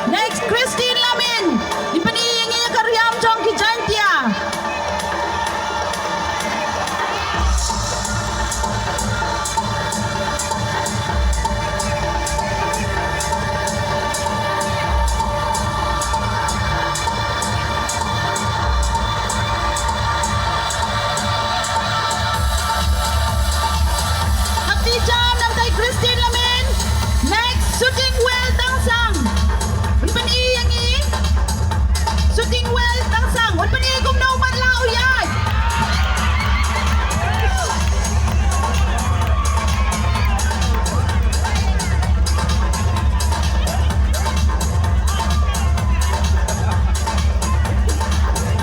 Next, Christine Lamin. Di paniyang iya karyam chong kijantia. Jam ng kay Christine Lamin. Next, Shooting Well Tangsang. Unpan iyang Shooting Well Tangsang. Unpan iyang kumnauman lao yan.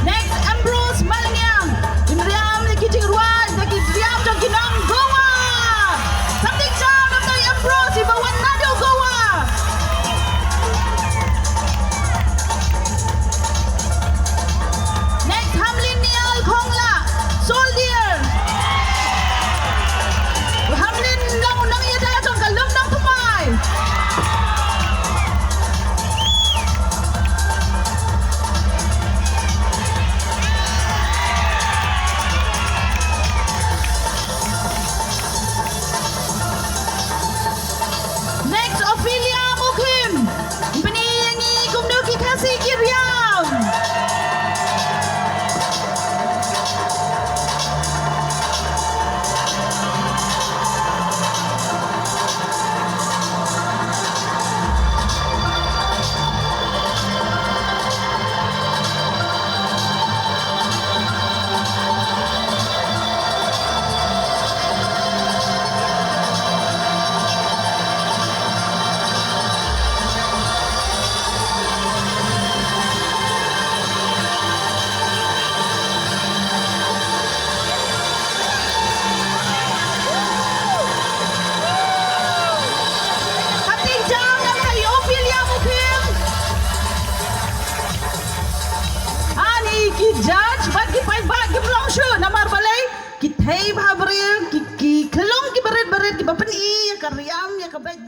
Next, Ambrose Malangyang. Imriam ni Kijing Ruan. Nagidriam ng Ginang Goa. Something down of the Ambrose, Ibawan Nado Goa. Next, Hamlin Nial Kongla, Soldier. Hamlin lang unang iya dalatong kalum ng tumay. Next, Ophelia Mukim. Paniyangi kumduki kasi Kiryam. Hating jam ng kay Ophelia Mukim. Ani ki judge bagi pai bagi belong shu na marbalay kitay babril ki kelong ki berit-berit ki bapani ya karyam ya kabait